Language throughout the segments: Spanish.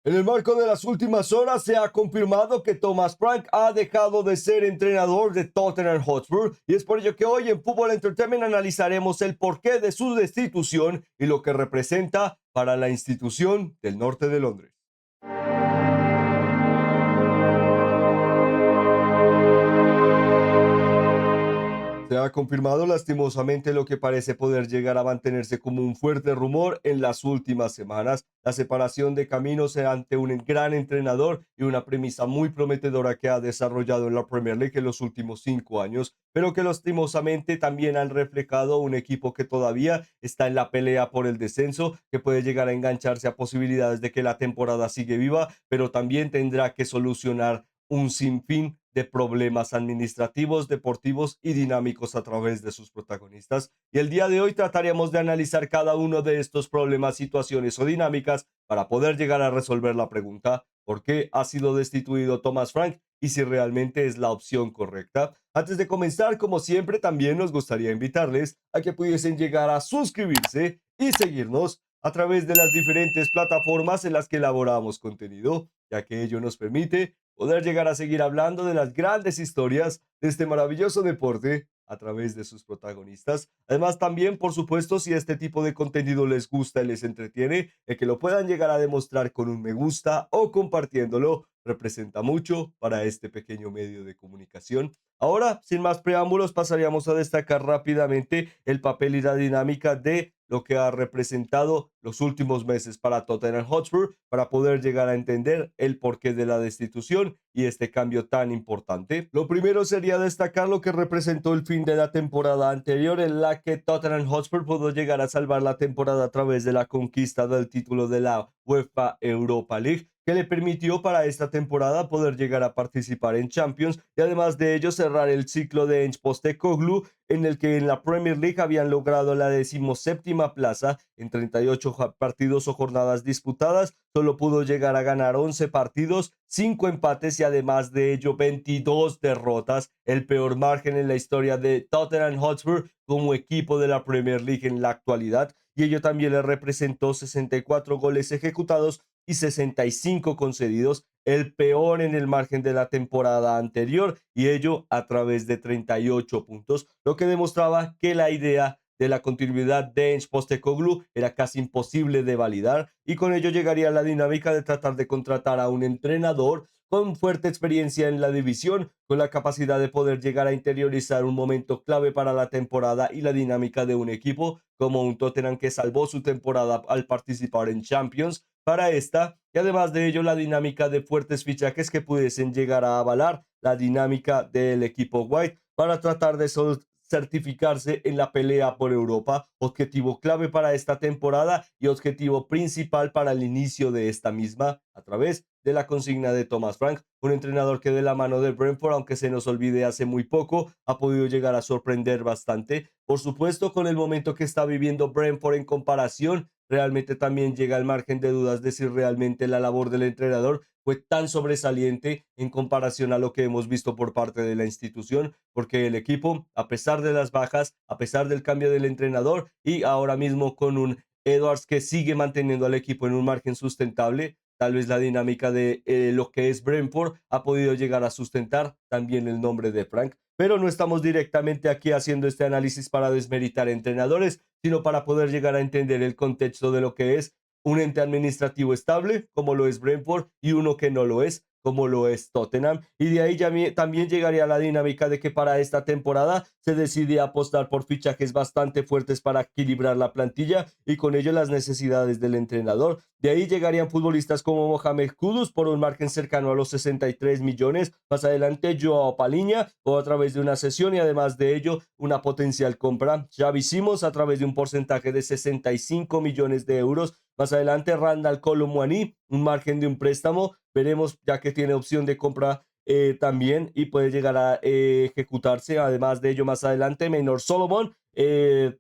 En el marco de las últimas horas se ha confirmado que Thomas Frank ha dejado de ser entrenador de Tottenham Hotspur y es por ello que hoy en Football Entertainment analizaremos el porqué de su destitución y lo que representa para la institución del norte de Londres. Se ha confirmado lastimosamente lo que parece poder llegar a mantenerse como un fuerte rumor en las últimas semanas, la separación de caminos ante un gran entrenador y una premisa muy prometedora que ha desarrollado en la Premier League en los últimos 5 años, pero que lastimosamente también han reflejado un equipo que todavía está en la pelea por el descenso, que puede llegar a engancharse a posibilidades de que la temporada sigue viva, pero también tendrá que solucionar un sinfín de problemas administrativos, deportivos y dinámicos a través de sus protagonistas. Y el día de hoy trataremos de analizar cada uno de estos problemas, situaciones o dinámicas para poder llegar a resolver la pregunta: ¿por qué ha sido destituido Thomas Frank? Y si realmente es la opción correcta. Antes de comenzar, como siempre, también nos gustaría invitarles a que pudiesen llegar a suscribirse y seguirnos a través de las diferentes plataformas en las que elaboramos contenido, ya que ello nos permite poder llegar a seguir hablando de las grandes historias de este maravilloso deporte a través de sus protagonistas. Además, también, por supuesto, si este tipo de contenido les gusta y les entretiene, el que lo puedan llegar a demostrar con un me gusta o compartiéndolo representa mucho para este pequeño medio de comunicación. Ahora, sin más preámbulos, pasaríamos a destacar rápidamente el papel y la dinámica de lo que ha representado los últimos meses para Tottenham Hotspur, para poder llegar a entender el porqué de la destitución y este cambio tan importante. Lo primero sería destacar lo que representó el fin de la temporada anterior, en la que Tottenham Hotspur pudo llegar a salvar la temporada a través de la conquista del título de la UEFA Europa League, que le permitió para esta temporada poder llegar a participar en Champions y además de ello cerrar el ciclo de Ange Postecoglou, en el que en la Premier League habían logrado la 17ª plaza en 38 partidos o jornadas disputadas. Solo pudo llegar a ganar 11 partidos, 5 empates y además de ello 22 derrotas, el peor margen en la historia de Tottenham Hotspur como equipo de la Premier League en la actualidad, y ello también le representó 64 goles ejecutados y 65 concedidos, el peor en el margen de la temporada anterior, y ello a través de 38 puntos, lo que demostraba que la idea de la continuidad de Ange Postecoglou era casi imposible de validar, y con ello llegaría la dinámica de tratar de contratar a un entrenador con fuerte experiencia en la división, con la capacidad de poder llegar a interiorizar un momento clave para la temporada y la dinámica de un equipo como un Tottenham que salvó su temporada al participar en Champions para esta, y además de ello la dinámica de fuertes fichajes que pudiesen llegar a avalar la dinámica del equipo White para tratar de certificarse en la pelea por Europa, objetivo clave para esta temporada y objetivo principal para el inicio de esta misma a través de la consigna de Thomas Frank, un entrenador que de la mano de Brentford, aunque se nos olvide hace muy poco, ha podido llegar a sorprender bastante. Por supuesto, con el momento que está viviendo Brentford en comparación, realmente también llega al margen de dudas de si realmente la labor del entrenador fue tan sobresaliente en comparación a lo que hemos visto por parte de la institución, porque el equipo, a pesar de las bajas, a pesar del cambio del entrenador y ahora mismo con un Edwards que sigue manteniendo al equipo en un margen sustentable, tal vez la dinámica de lo que es Brentford ha podido llegar a sustentar también el nombre de Frank. Pero no estamos directamente aquí haciendo este análisis para desmeritar entrenadores, sino para poder llegar a entender el contexto de lo que es un ente administrativo estable, como lo es Brentford, y uno que no lo es, como lo es Tottenham. Y de ahí ya también llegaría la dinámica de que para esta temporada se decide apostar por fichajes bastante fuertes para equilibrar la plantilla y con ello las necesidades del entrenador. De ahí llegarían futbolistas como Mohamed Kudus por un margen cercano a los 63 millones. Más adelante Joao Paliña o a través de una cesión y además de ello una potencial compra. Xavi Simons a través de un porcentaje de 65 millones de euros. Más adelante Randall Kolo Muani, un margen de un préstamo. Veremos ya que tiene opción de compra también y puede llegar a ejecutarse. Además de ello, más adelante, Maynor Solomon,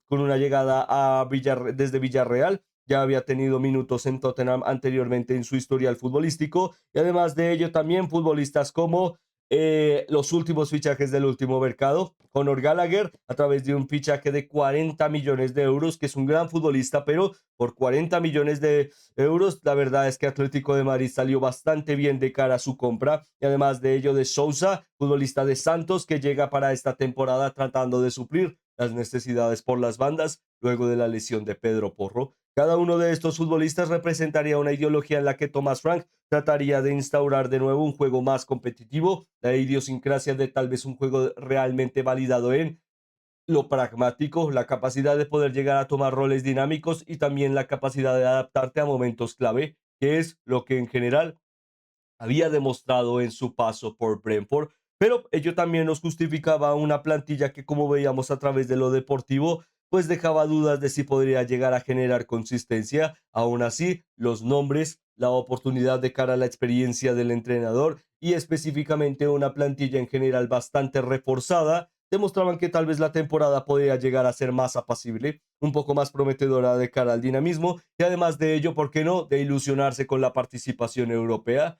con una llegada a desde Villarreal. Ya había tenido minutos en Tottenham anteriormente en su historial futbolístico. Y además de ello, también futbolistas como los últimos fichajes del último mercado. Conor Gallagher, a través de un fichaje de 40 millones de euros, que es un gran futbolista, pero por 40 millones de euros, la verdad es que Atlético de Madrid salió bastante bien de cara a su compra. Y además de ello, de Sousa, futbolista de Santos, que llega para esta temporada tratando de suplir las necesidades por las bandas luego de la lesión de Pedro Porro. Cada uno de estos futbolistas representaría una ideología en la que Thomas Frank trataría de instaurar de nuevo un juego más competitivo, la idiosincrasia de tal vez un juego realmente validado en lo pragmático, la capacidad de poder llegar a tomar roles dinámicos y también la capacidad de adaptarte a momentos clave, que es lo que en general había demostrado en su paso por Brentford, pero ello también nos justificaba una plantilla que, como veíamos a través de lo deportivo, pues dejaba dudas de si podría llegar a generar consistencia. Aún así, los nombres, la oportunidad de cara a la experiencia del entrenador y específicamente una plantilla en general bastante reforzada, demostraban que tal vez la temporada podría llegar a ser más apacible, un poco más prometedora de cara al dinamismo y además de ello, ¿por qué no?, de ilusionarse con la participación europea.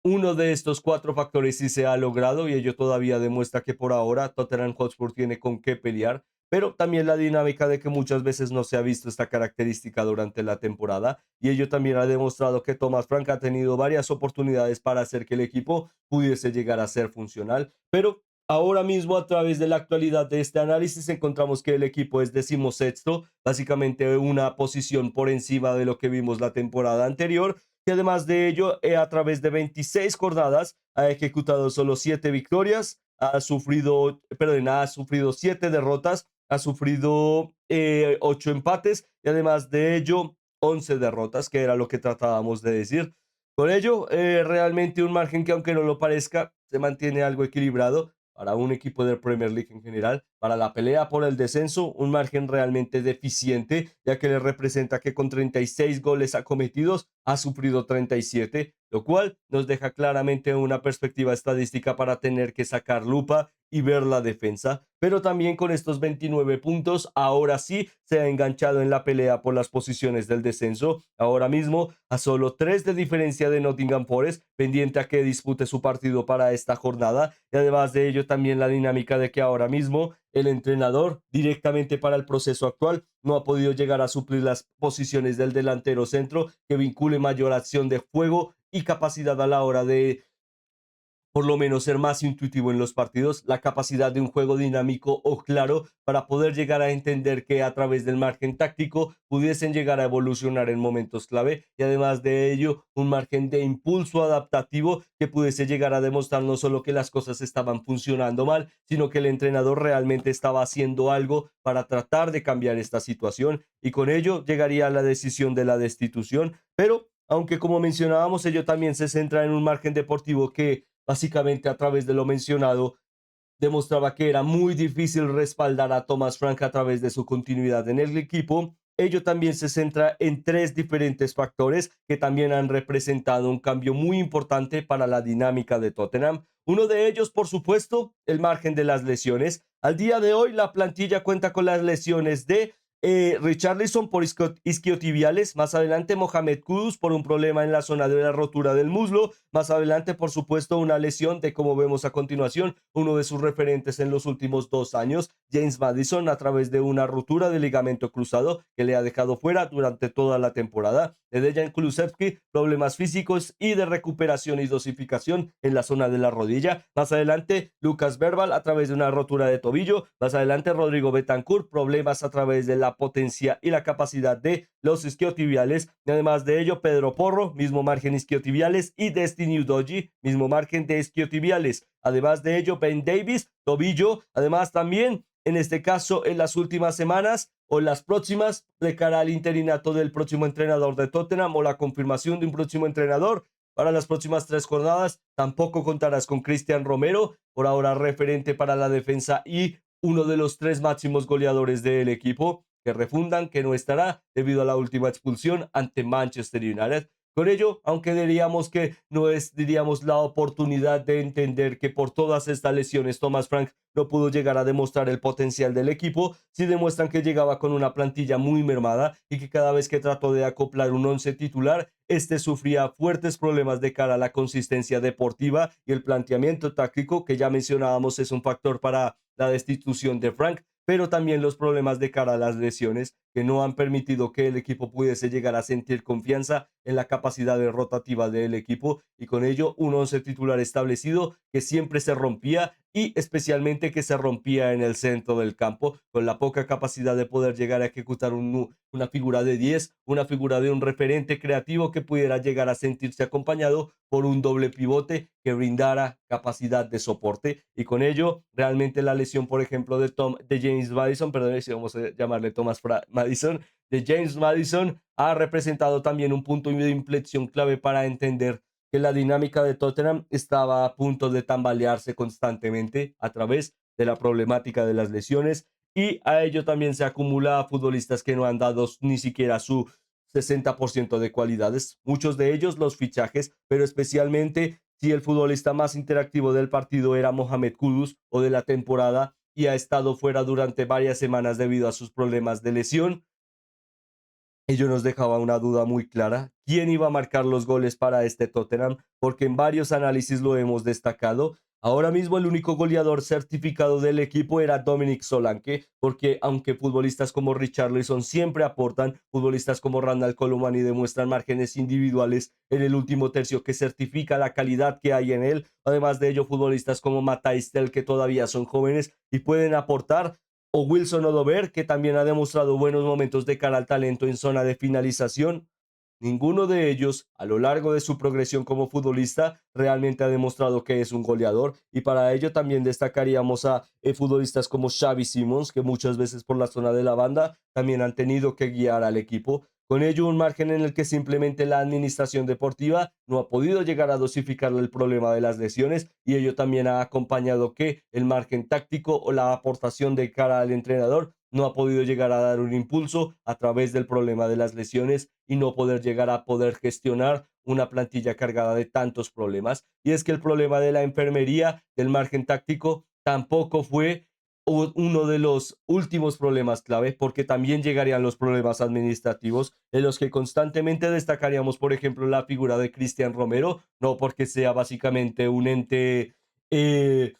Uno de estos cuatro factores sí se ha logrado y ello todavía demuestra que por ahora Tottenham Hotspur tiene con qué pelear, pero también la dinámica de que muchas veces no se ha visto esta característica durante la temporada y ello también ha demostrado que Thomas Frank ha tenido varias oportunidades para hacer que el equipo pudiese llegar a ser funcional, pero ahora mismo a través de la actualidad de este análisis encontramos que el equipo es decimosexto, básicamente una posición por encima de lo que vimos la temporada anterior y además de ello, a través de 26 jornadas ha ejecutado solo 7 victorias, ha sufrido 7 derrotas, ha sufrido 8 empates y además de ello 11 derrotas, que era lo que tratábamos de decir. Con ello, realmente un margen que aunque no lo parezca, se mantiene algo equilibrado para un equipo de Premier League en general, para la pelea por el descenso, un margen realmente deficiente, ya que le representa que con 36 goles acometidos ha sufrido 37, lo cual nos deja claramente una perspectiva estadística para tener que sacar lupa y ver la defensa, pero también con estos 29 puntos, ahora sí se ha enganchado en la pelea por las posiciones del descenso, ahora mismo a solo 3 de diferencia de Nottingham Forest, pendiente a que dispute su partido para esta jornada, y además de ello también la dinámica de que ahora mismo el entrenador directamente para el proceso actual no ha podido llegar a suplir las posiciones del delantero centro que vincule mayor acción de juego y capacidad a la hora de por lo menos ser más intuitivo en los partidos, la capacidad de un juego dinámico o claro para poder llegar a entender que a través del margen táctico pudiesen llegar a evolucionar en momentos clave y además de ello un margen de impulso adaptativo que pudiese llegar a demostrar no solo que las cosas estaban funcionando mal, sino que el entrenador realmente estaba haciendo algo para tratar de cambiar esta situación y con ello llegaría a la decisión de la destitución, pero aunque como mencionábamos ello también se centra en un margen deportivo que básicamente a través de lo mencionado, demostraba que era muy difícil respaldar a Thomas Frank a través de su continuidad en el equipo. Ello también se centra en tres diferentes factores que también han representado un cambio muy importante para la dinámica de Tottenham. Uno de ellos, por supuesto, el margen de las lesiones. Al día de hoy, la plantilla cuenta con las lesiones de Richarlison por isquiotibiales, más adelante Mohamed Kudus por un problema en la zona de la rotura del muslo, más adelante por supuesto una lesión de, como vemos a continuación, uno de sus referentes en los últimos 2 años, James Maddison, a través de una rotura de ligamento cruzado que le ha dejado fuera durante toda la temporada, de Dejan Kulusevski, problemas físicos y de recuperación y dosificación en la zona de la rodilla, más adelante Lucas Verbal a través de una rotura de tobillo, más adelante Rodrigo Betancourt, problemas a través de la potencia y la capacidad de los isquiotibiales. Y además de ello, Pedro Porro, mismo margen isquiotibiales, y Destiny Udogie, mismo margen de isquiotibiales. Además de ello, Ben Davis, tobillo. Además también, en este caso, en las últimas semanas o en las próximas, de cara al interinato del próximo entrenador de Tottenham o la confirmación de un próximo entrenador, para las próximas 3 jornadas, tampoco contarás con Cristian Romero, por ahora referente para la defensa y uno de los 3 máximos goleadores del equipo que refundan que no estará debido a la última expulsión ante Manchester United. Con ello, aunque diríamos que no es, diríamos, la oportunidad de entender que por todas estas lesiones Thomas Frank no pudo llegar a demostrar el potencial del equipo, sí demuestran que llegaba con una plantilla muy mermada y que cada vez que trató de acoplar un once titular, este sufría fuertes problemas de cara a la consistencia deportiva y el planteamiento táctico que ya mencionábamos es un factor para la destitución de Frank, pero también los problemas de cara a las lesiones que no han permitido que el equipo pudiese llegar a sentir confianza en la capacidad de rotativa del equipo y con ello un once titular establecido que siempre se rompía y especialmente que se rompía en el centro del campo con la poca capacidad de poder llegar a ejecutar una figura de 10, una figura de un referente creativo que pudiera llegar a sentirse acompañado por un doble pivote que brindara capacidad de soporte y con ello realmente la lesión por ejemplo de James Madison, perdón si vamos a llamarle Madison, de James Madison ha representado también un punto de inflexión clave para entender que la dinámica de Tottenham estaba a punto de tambalearse constantemente a través de la problemática de las lesiones y a ello también se acumula a futbolistas que no han dado ni siquiera su 60% de cualidades, muchos de ellos los fichajes, pero especialmente si el futbolista más interactivo del partido era Mohamed Kudus o de la temporada y ha estado fuera durante varias semanas debido a sus problemas de lesión. Ello nos dejaba una duda muy clara. ¿Quién iba a marcar los goles para este Tottenham? Porque en varios análisis lo hemos destacado. Ahora mismo el único goleador certificado del equipo era Dominic Solanke, porque aunque futbolistas como Richarlison siempre aportan, futbolistas como Randall Colomani demuestran márgenes individuales en el último tercio que certifica la calidad que hay en él. Además de ello, futbolistas como Matthijs Tel, que todavía son jóvenes y pueden aportar, o Wilson Odover, que también ha demostrado buenos momentos de cara al talento en zona de finalización. Ninguno de ellos, a lo largo de su progresión como futbolista, realmente ha demostrado que es un goleador. Y para ello también destacaríamos a futbolistas como Xavi Simons, que muchas veces por la zona de la banda también han tenido que guiar al equipo. Con ello, un margen en el que simplemente la administración deportiva no ha podido llegar a dosificar el problema de las lesiones y ello también ha acompañado que el margen táctico o la aportación de cara al entrenador no ha podido llegar a dar un impulso a través del problema de las lesiones y no poder llegar a poder gestionar una plantilla cargada de tantos problemas. Y es que el problema de la enfermería, del margen táctico, tampoco fue uno de los últimos problemas clave, porque también llegarían los problemas administrativos, en los que constantemente destacaríamos, por ejemplo, la figura de Cristian Romero, no porque sea básicamente un ente eh,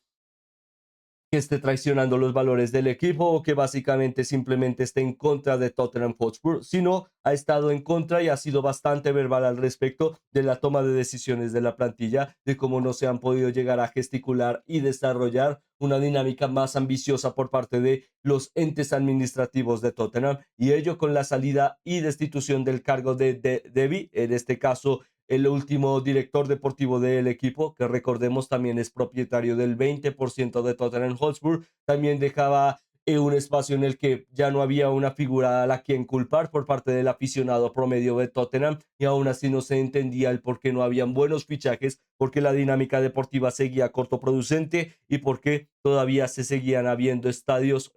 que esté traicionando los valores del equipo o que básicamente simplemente esté en contra de Tottenham Hotspur, sino ha estado en contra y ha sido bastante verbal al respecto de la toma de decisiones de la plantilla, de cómo no se han podido llegar a gesticular y desarrollar una dinámica más ambiciosa por parte de los entes administrativos de Tottenham y ello con la salida y destitución del cargo de Debbie, en este caso el último director deportivo del equipo, que recordemos también es propietario del 20% de Tottenham Hotspur, también dejaba un espacio en el que ya no había una figura a la quien culpar por parte del aficionado promedio de Tottenham y aún así no se entendía el por qué no habían buenos fichajes, porque la dinámica deportiva seguía cortoproducente y porque todavía se seguían habiendo espacios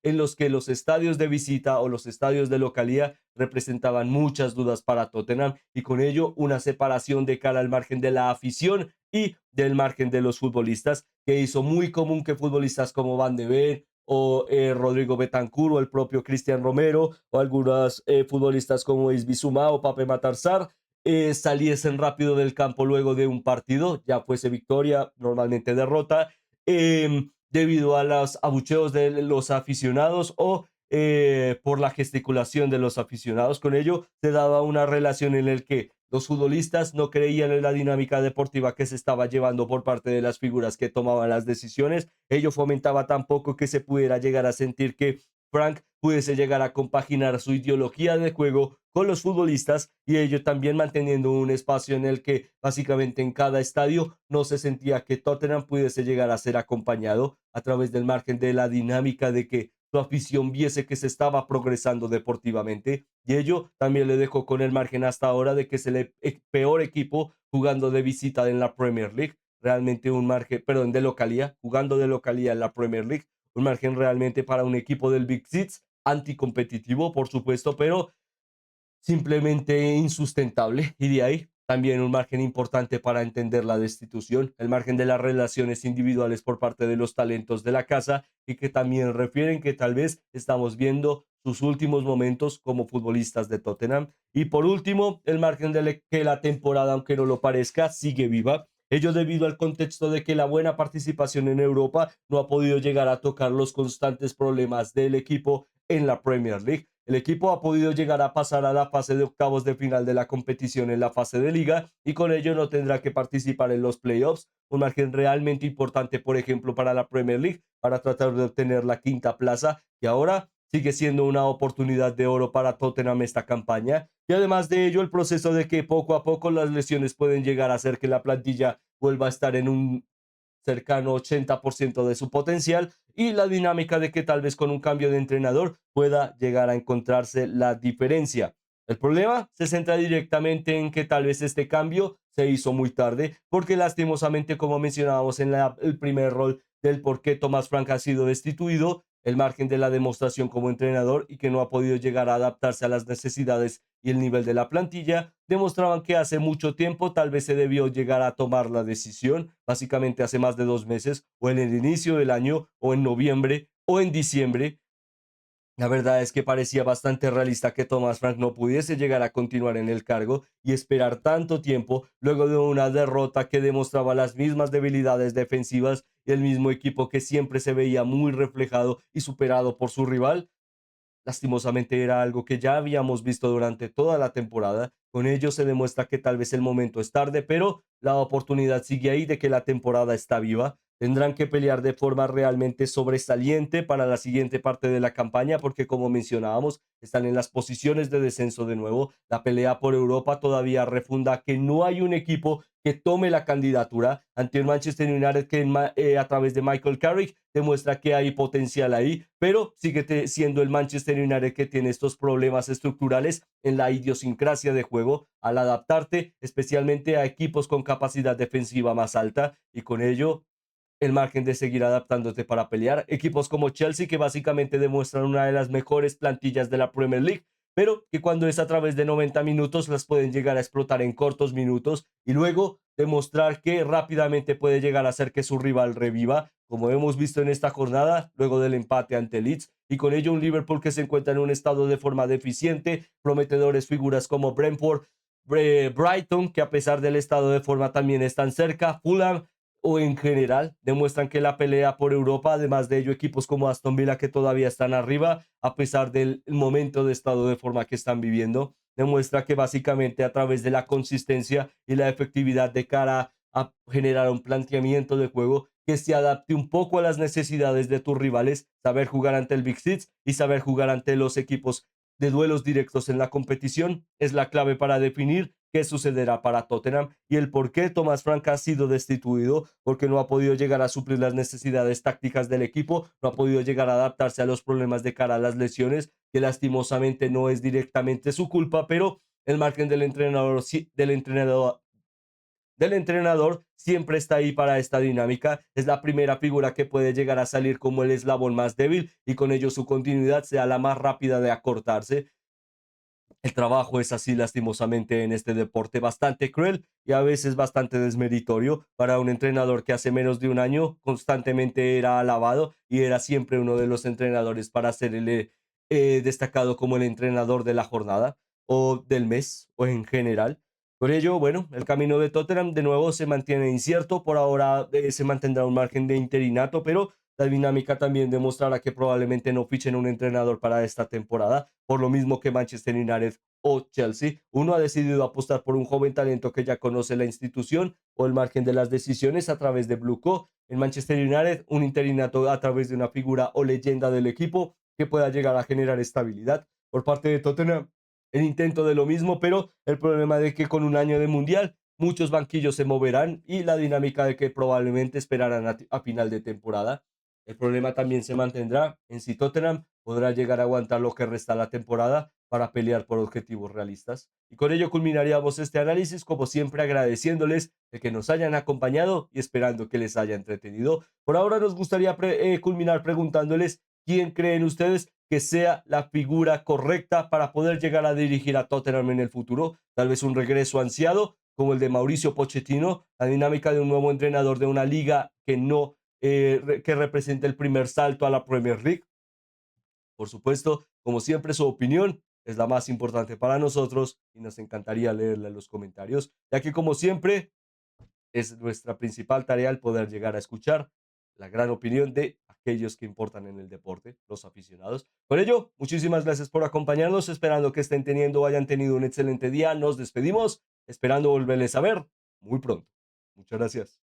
en los que los estadios de visita o los estadios de localía representaban muchas dudas para Tottenham y con ello una separación de cara al margen de la afición y del margen de los futbolistas, que hizo muy común que futbolistas como Van de Beek o Rodrigo Bentancur o el propio Cristian Romero o algunos futbolistas como Isbizuma o Pape Matarsar saliesen rápido del campo luego de un partido, ya fuese victoria, normalmente derrota, debido a los abucheos de los aficionados o por la gesticulación de los aficionados. Con ello se daba una relación en la que los futbolistas no creían en la dinámica deportiva que se estaba llevando por parte de las figuras que tomaban las decisiones. Ello fomentaba tampoco que se pudiera llegar a sentir que Frank pudiese llegar a compaginar su ideología de juego con los futbolistas y ello también manteniendo un espacio en el que básicamente en cada estadio no se sentía que Tottenham pudiese llegar a ser acompañado a través del margen de la dinámica de que su afición viese que se estaba progresando deportivamente y ello también le dejó con el margen hasta ahora de que es el peor equipo jugando de visita en la Premier League, realmente un margen, perdón, de localía, jugando de localía en la Premier League, un margen realmente para un equipo del Big Six, anticompetitivo, por supuesto, pero simplemente insustentable. Y de ahí también un margen importante para entender la destitución, el margen de las relaciones individuales por parte de los talentos de la casa y que también refieren que tal vez estamos viendo sus últimos momentos como futbolistas de Tottenham. Y por último, el margen que la temporada, aunque no lo parezca, sigue viva. Ello debido al contexto de que la buena participación en Europa no ha podido llegar a tocar los constantes problemas del equipo en la Premier League. El equipo ha podido llegar a pasar a la fase de octavos de final de la competición en la fase de liga y con ello no tendrá que participar en los playoffs, un margen realmente importante, por ejemplo, para la Premier League, para tratar de obtener la quinta plaza, que ahora sigue siendo una oportunidad de oro para Tottenham esta campaña. Y además de ello, el proceso de que poco a poco las lesiones pueden llegar a hacer que la plantilla vuelva a estar en un cercano 80% de su potencial y la dinámica de que tal vez con un cambio de entrenador pueda llegar a encontrarse la diferencia. El problema se centra directamente en que tal vez este cambio se hizo muy tarde, porque lastimosamente, como mencionábamos en el primer rol del por qué Thomas Frank ha sido destituido, el margen de la demostración como entrenador y que no ha podido llegar a adaptarse a las necesidades y el nivel de la plantilla, demostraban que hace mucho tiempo tal vez se debió llegar a tomar la decisión, básicamente hace más de 2 meses, o en el inicio del año, o en noviembre, o en diciembre. La verdad es que parecía bastante realista que Thomas Frank no pudiese llegar a continuar en el cargo y esperar tanto tiempo luego de una derrota que demostraba las mismas debilidades defensivas y el mismo equipo que siempre se veía muy reflejado y superado por su rival. Lastimosamente era algo que ya habíamos visto durante toda la temporada. Con ello se demuestra que tal vez el momento es tarde, pero la oportunidad sigue ahí de que la temporada está viva. Tendrán que pelear de forma realmente sobresaliente para la siguiente parte de la campaña, porque como mencionábamos, están en las posiciones de descenso de nuevo. La pelea por Europa todavía refunda que no hay un equipo que tome la candidatura ante el Manchester United que a través de Michael Carrick demuestra que hay potencial ahí, pero sigue siendo el Manchester United que tiene estos problemas estructurales en la idiosincrasia de juego al adaptarte especialmente a equipos con capacidad defensiva más alta y con ello el margen de seguir adaptándote para pelear. Equipos como Chelsea que básicamente demuestran una de las mejores plantillas de la Premier League, pero que cuando es a través de 90 minutos las pueden llegar a explotar en cortos minutos y luego demostrar que rápidamente puede llegar a hacer que su rival reviva, como hemos visto en esta jornada, luego del empate ante Leeds, y con ello un Liverpool que se encuentra en un estado de forma deficiente, prometedores figuras como Brentford, Brighton, que a pesar del estado de forma también están cerca, Fulham, o en general demuestran que la pelea por Europa, además de ello equipos como Aston Villa que todavía están arriba, a pesar del momento de estado de forma que están viviendo, demuestra que básicamente a través de la consistencia y la efectividad de cara a generar un planteamiento de juego que se adapte un poco a las necesidades de tus rivales, saber jugar ante el Big Six y saber jugar ante los equipos de duelos directos en la competición es la clave para definir qué sucederá para Tottenham y el por qué Thomas Frank ha sido destituido, porque no ha podido llegar a suplir las necesidades tácticas del equipo, no ha podido llegar a adaptarse a los problemas de cara a las lesiones, que lastimosamente no es directamente su culpa, pero el margen del entrenador, del entrenador siempre está ahí para esta dinámica. Es la primera figura que puede llegar a salir como el eslabón más débil y con ello su continuidad sea la más rápida de acortarse. El trabajo es así lastimosamente en este deporte bastante cruel y a veces bastante desmeritorio para un entrenador que hace menos de un año constantemente era alabado y era siempre uno de los entrenadores para ser destacado como el entrenador de la jornada o del mes o en general. Por ello, bueno, el camino de Tottenham de nuevo se mantiene incierto. Por ahora se mantendrá un margen de interinato, pero la dinámica también demostrará que probablemente no fichen un entrenador para esta temporada, por lo mismo que Manchester United o Chelsea. Uno ha decidido apostar por un joven talento que ya conoce la institución o el margen de las decisiones a través de Bluco. En Manchester United, un interinato a través de una figura o leyenda del equipo que pueda llegar a generar estabilidad. Por parte de Tottenham, el intento de lo mismo, pero el problema de que con un año de mundial muchos banquillos se moverán y la dinámica de que probablemente esperarán a final de temporada. El problema también se mantendrá en si Tottenham podrá llegar a aguantar lo que resta la temporada para pelear por objetivos realistas. Y con ello culminaríamos este análisis, como siempre agradeciéndoles de que nos hayan acompañado y esperando que les haya entretenido. Por ahora nos gustaría culminar preguntándoles quién creen ustedes que sea la figura correcta para poder llegar a dirigir a Tottenham en el futuro. Tal vez un regreso ansiado como el de Mauricio Pochettino, la dinámica de un nuevo entrenador de una liga que no que represente el primer salto a la Premier League. Por supuesto, como siempre, su opinión es la más importante para nosotros y nos encantaría leerla en los comentarios, ya que como siempre es nuestra principal tarea el poder llegar a escuchar la gran opinión de aquellos que importan en el deporte, los aficionados. Por ello, muchísimas gracias por acompañarnos, esperando que estén teniendo o hayan tenido un excelente día. Nos despedimos, esperando volverles a ver muy pronto. Muchas gracias.